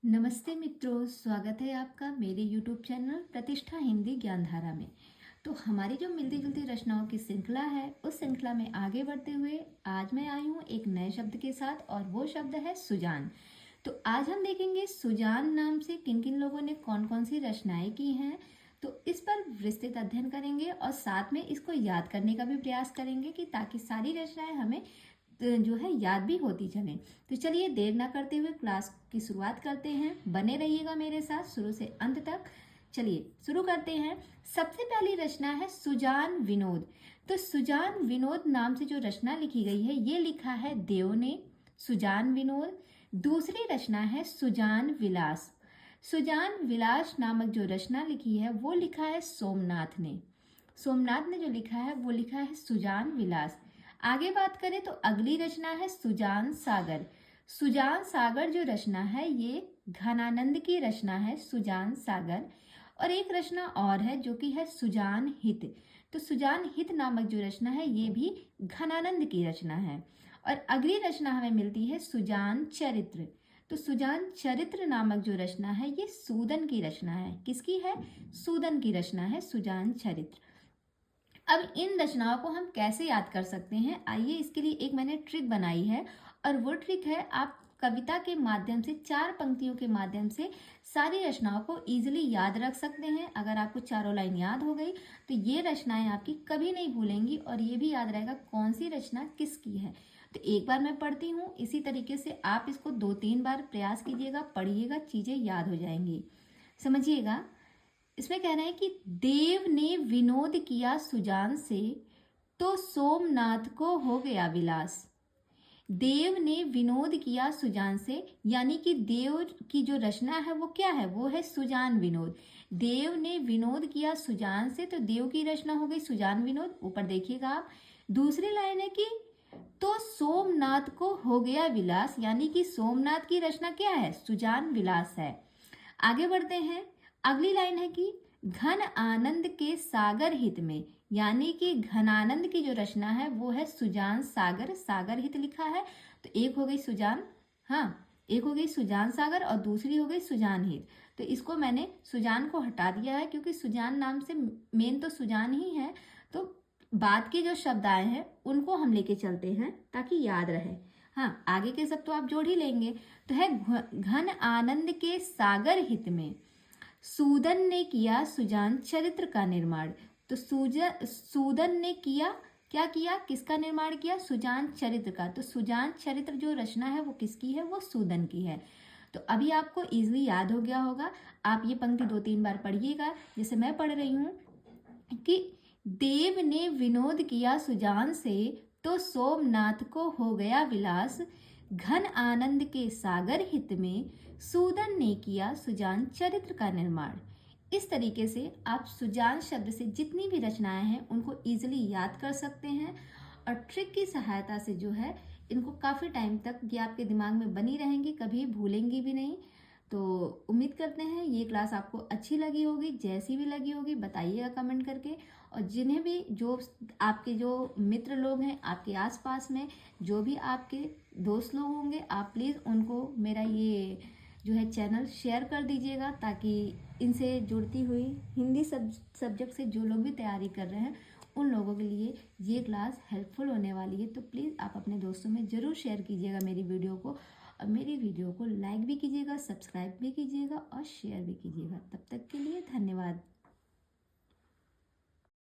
नमस्ते मित्रों, स्वागत है आपका मेरे YouTube चैनल प्रतिष्ठा हिंदी ज्ञानधारा में। तो हमारी जो मिलती जुलती रचनाओं की श्रृंखला है, उस श्रृंखला में आगे बढ़ते हुए आज मैं आई हूँ एक नए शब्द के साथ और वो शब्द है सुजान। तो आज हम देखेंगे सुजान नाम से किन किन लोगों ने कौन कौन सी रचनाएं की हैं। तो इस पर विस्तृत अध्ययन करेंगे और साथ में इसको याद करने का भी प्रयास करेंगे कि ताकि सारी रचनाएं हमें जो है याद भी होती चलें। तो चलिए देर ना करते हुए क्लास की शुरुआत करते हैं। बने रहिएगा मेरे साथ शुरू से अंत तक। चलिए शुरू करते हैं। सबसे पहली रचना है सुजान विनोद। तो सुजान विनोद नाम से जो रचना लिखी गई है, ये लिखा है देव ने, सुजान विनोद। दूसरी रचना है सुजान विलास। सुजान विलास नामक जो रचना लिखी है वो लिखा है सोमनाथ ने। सोमनाथ ने जो लिखा है वो लिखा है सुजान विलास। आगे बात करें तो अगली रचना है सुजान सागर। सुजान सागर जो रचना है ये घनानंद की रचना है, सुजान सागर। और एक रचना और है जो कि है सुजान हित। तो सुजान हित नामक जो रचना है ये भी घनानंद की रचना है। और अगली रचना हमें मिलती है सुजान चरित्र। तो सुजान चरित्र नामक जो रचना है ये सूदन की रचना है। किसकी है? सूदन की रचना है सुजान चरित्र। अब इन रचनाओं को हम कैसे याद कर सकते हैं, आइए इसके लिए एक मैंने ट्रिक बनाई है। और वो ट्रिक है, आप कविता के माध्यम से 4 पंक्तियों के माध्यम से सारी रचनाओं को इजीली याद रख सकते हैं। अगर आपको चारों लाइन याद हो गई तो ये रचनाएं आपकी कभी नहीं भूलेंगी और ये भी याद रहेगा कौन सी रचना किसकी है। तो एक बार मैं पढ़ती हूँ, इसी तरीके से आप इसको 2-3 बार प्रयास कीजिएगा, पढ़िएगा, चीजें याद हो जाएंगी। समझिएगा। इसमें कह रहे हैं कि देव ने विनोद किया सुजान से, तो सोमनाथ को हो गया विलास। देव ने विनोद किया सुजान से, यानी कि देव की जो रचना है वो क्या है? वो है सुजान विनोद। देव ने विनोद किया सुजान से, तो देव की रचना हो गई सुजान विनोद। ऊपर देखिएगा आप, दूसरी लाइन है कि तो सोमनाथ को हो गया विलास, यानी कि सोमनाथ की रचना क्या है? सुजान विलास है। आगे बढ़ते हैं। अगली लाइन है कि घन आनंद के सागर हित में, यानी कि घनानंद की जो रचना है वो है सुजान सागर, सागर हित लिखा है। तो एक हो गई सुजान, हाँ, एक हो गई सुजान सागर और दूसरी हो गई सुजान हित। तो इसको मैंने सुजान को हटा दिया है क्योंकि सुजान नाम से मेन तो सुजान ही है। तो बाद के जो शब्द आए हैं उनको हम लेके चलते हैं ताकि याद रहे। हाँ, आगे के सब तो आप जोड़ ही लेंगे। तो है घन आनंद के सागर हित में सूदन ने किया सुजान चरित्र का निर्माण। तो सूदन ने किया, क्या किया, किसका निर्माण किया? सुजान चरित्र का। तो सुजान चरित्र जो रचना है वो किसकी है? वो सूदन की है। तो अभी आपको इजीली याद हो गया होगा। आप ये पंक्ति 2-3 बार पढ़िएगा, जैसे मैं पढ़ रही हूँ कि देव ने विनोद किया सुजान से, तो सोमनाथ को हो गया विलास। घन आनंद के सागर हित में सूदन ने किया सुजान चरित्र का निर्माण। इस तरीके से आप सुजान शब्द से जितनी भी रचनाएं हैं उनको इजीली याद कर सकते हैं और ट्रिक की सहायता से जो है इनको काफ़ी टाइम तक ये आपके दिमाग में बनी रहेंगी, कभी भूलेंगी भी नहीं। तो उम्मीद करते हैं ये क्लास आपको अच्छी लगी होगी। जैसी भी लगी होगी बताइएगा कमेंट करके। और जिन्हें भी, जो आपके जो मित्र लोग हैं आपके आसपास में, जो भी आपके दोस्त लोग होंगे, आप प्लीज़ उनको मेरा ये जो है चैनल शेयर कर दीजिएगा ताकि इनसे जुड़ती हुई हिंदी सब्जेक्ट से जो लोग भी तैयारी कर रहे हैं उन लोगों के लिए ये क्लास हेल्पफुल होने वाली है। तो प्लीज़ आप अपने दोस्तों में ज़रूर शेयर कीजिएगा मेरी वीडियो को, और मेरी वीडियो को लाइक भी कीजिएगा, सब्सक्राइब भी कीजिएगा और शेयर भी कीजिएगा। तब तक के लिए धन्यवाद।